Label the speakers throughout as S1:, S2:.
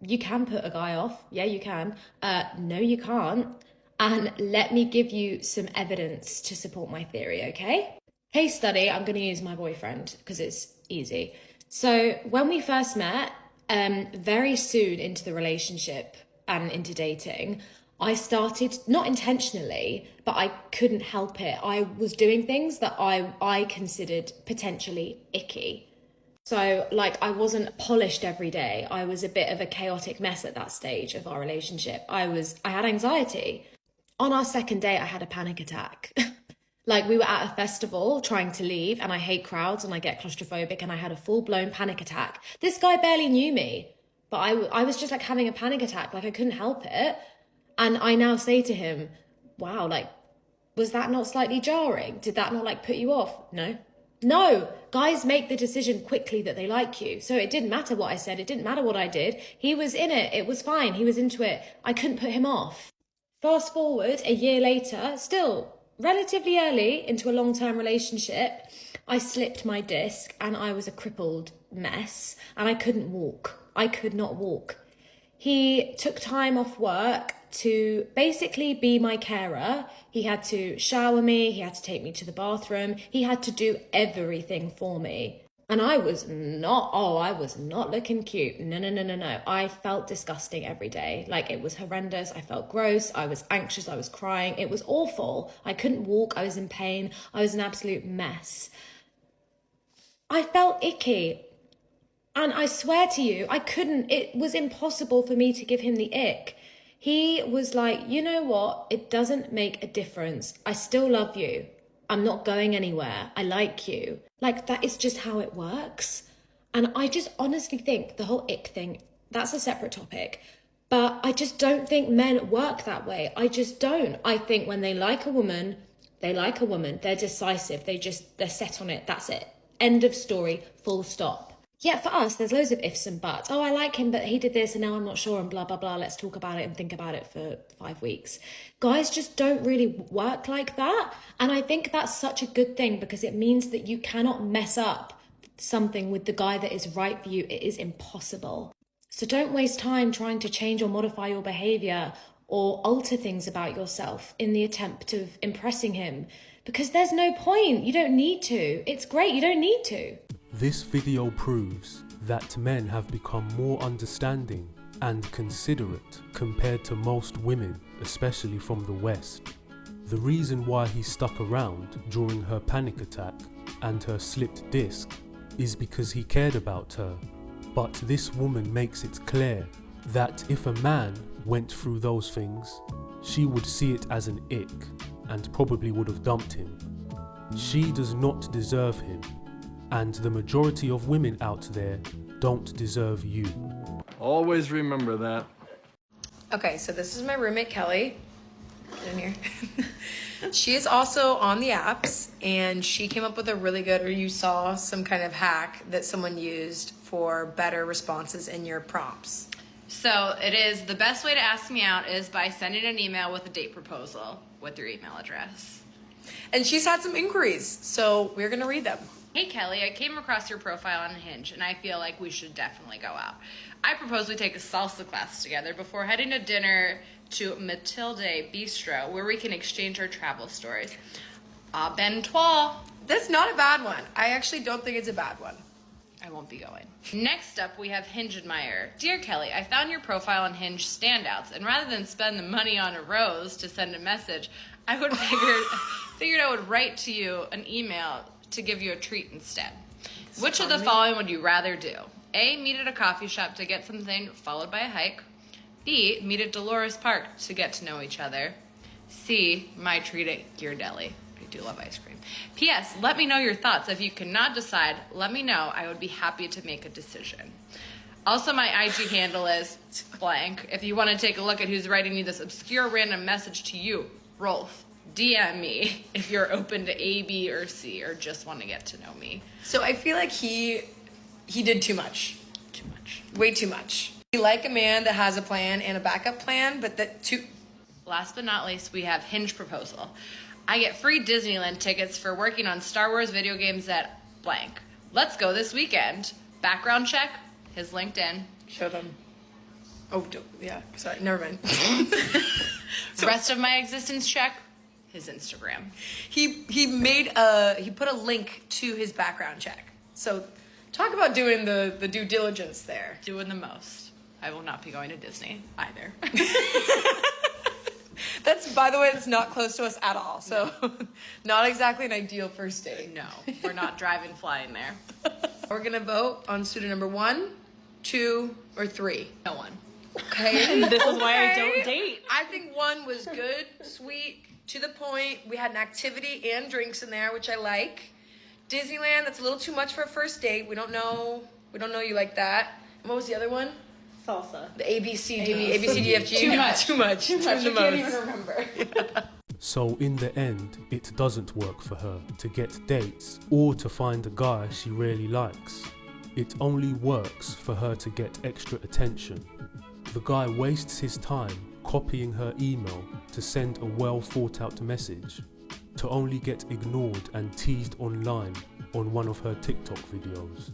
S1: you can put a guy off. Yeah, you can. No, you can't. And let me give you some evidence to support my theory, okay? Case study, I'm going to use my boyfriend because it's easy. So when we first met, very soon into the relationship and into dating, I started, not intentionally, but I couldn't help it. I was doing things that I considered potentially icky. So, like, I wasn't polished every day. I was a bit of a chaotic mess at that stage of our relationship. I had anxiety. On our second date, I had a panic attack. Like, we were at a festival trying to leave, and I hate crowds and I get claustrophobic, and I had a full-blown panic attack. This guy barely knew me, but I was just like having a panic attack. Like, I couldn't help it. And I now say to him, wow, like, was that not slightly jarring? Did that not like put you off? No. No, guys make the decision quickly that they like you. So it didn't matter what I said. It didn't matter what I did. He was in it. It was fine. He was into it. I couldn't put him off. Fast forward a year later, still relatively early into a long-term relationship, I slipped my disc and I was a crippled mess and I couldn't walk. I could not walk. He took time off work to basically be my carer. He had to shower me, he had to take me to the bathroom, he had to do everything for me. And I was not looking cute. No. I felt disgusting every day. Like, it was horrendous. I felt gross. I was anxious. I was crying. It was awful. I couldn't walk. I was in pain. I was an absolute mess. I felt icky. And I swear to you, it was impossible for me to give him the ick. He was like, you know what? It doesn't make a difference. I still love you. I'm not going anywhere. I like you. Like, that is just how it works. And I just honestly think the whole ick thing, that's a separate topic. But I just don't think men work that way. I just don't. I think when they like a woman, they like a woman. They're decisive. They're set on it. That's it. End of story. Full stop. Yeah, for us, there's loads of ifs and buts. Oh, I like him, but he did this and now I'm not sure and blah, blah, blah. Let's talk about it and think about it for 5 weeks. Guys just don't really work like that. And I think that's such a good thing because it means that you cannot mess up something with the guy that is right for you. It is impossible. So don't waste time trying to change or modify your behavior or alter things about yourself in the attempt of impressing him because there's no point. You don't need to. It's great. You don't need to.
S2: This video proves that men have become more understanding and considerate compared to most women, especially from the West. The reason why he stuck around during her panic attack and her slipped disc is because he cared about her. But this woman makes it clear that if a man went through those things, she would see it as an ick and probably would have dumped him. She does not deserve him. And the majority of women out there don't deserve you.
S3: Always remember that.
S4: Okay, so this is my roommate, Kelly. Get in here. She is also on the apps, and she came up with a really good, or you saw some kind of hack that someone used for better responses in your prompts.
S5: So it is, the best way to ask me out is by sending an email with a date proposal with your email address.
S4: And she's had some inquiries, so we're gonna read them.
S5: Hey Kelly, I came across your profile on Hinge and I feel like we should definitely go out. I propose we take a salsa class together before heading to dinner to Matilde Bistro where we can exchange our travel stories. A ben trois.
S4: That's not a bad one. I actually don't think it's a bad one.
S5: I won't be going. Next up, we have Hinge Admirer. Dear Kelly, I found your profile on Hinge standouts, and rather than spend the money on a rose to send a message, I would figured I would write to you an email to give you a treat instead. Which of the following would you rather do? A, meet at a coffee shop to get something followed by a hike. B, meet at Dolores Park to get to know each other. C, my treat at Ghirardelli. I do love ice cream. P.S. Let me know your thoughts. If you cannot decide, let me know. I would be happy to make a decision. Also, my IG handle is blank. If you want to take a look at who's writing you this obscure random message to you, Rolf, DM me if you're open to A, B, or C, or just want to get to know me.
S4: So I feel like he did too much.
S5: Too much.
S4: Way too much. We like a man that has a plan and a backup plan, but that too...
S5: Last but not least, we have Hinge proposal. I get free Disneyland tickets for working on Star Wars video games at blank. Let's go this weekend. Background check, his LinkedIn.
S4: Show them. Oh, yeah. Sorry, never mind.
S5: Rest of my existence check, his Instagram.
S4: He put a link to his background check. So talk about doing the due diligence there.
S5: Doing the most. I will not be going to Disney either.
S4: That's, by the way, it's not close to us at all. So not exactly an ideal first date.
S5: No, we're not driving, flying there.
S4: We're going to vote on student number 1, 2, or 3.
S5: No one.
S4: Okay.
S5: This is why I
S4: Okay.
S5: don't date.
S4: I think 1 was good, sweet, to the point. We had an activity and drinks in there, which I like. Disneyland, that's a little too much for a first date. We don't know you like that. And what was the other one?
S5: Salsa.
S4: The ABCDFG.
S5: Too much.
S4: Too much.
S5: I
S4: the
S5: can't
S4: most.
S5: even remember.
S2: So in the end, it doesn't work for her to get dates or to find a guy she really likes. It only works for her to get extra attention. The guy wastes his time copying her email to send a well thought out message, to only get ignored and teased online on one of her TikTok videos.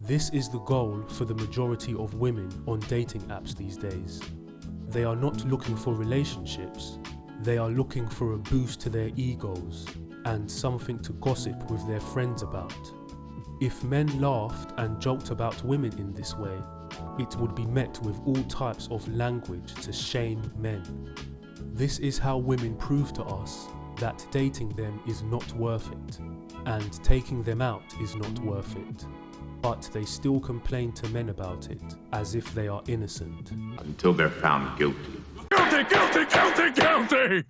S2: This is the goal for the majority of women on dating apps these days. They are not looking for relationships, they are looking for a boost to their egos and something to gossip with their friends about. If men laughed and joked about women in this way, it would be met with all types of language to shame men. This is how women prove to us that dating them is not worth it, and taking them out is not worth it. But they still complain to men about it, as if they are innocent.
S6: Until they're found guilty.
S3: Guilty, guilty, guilty, guilty!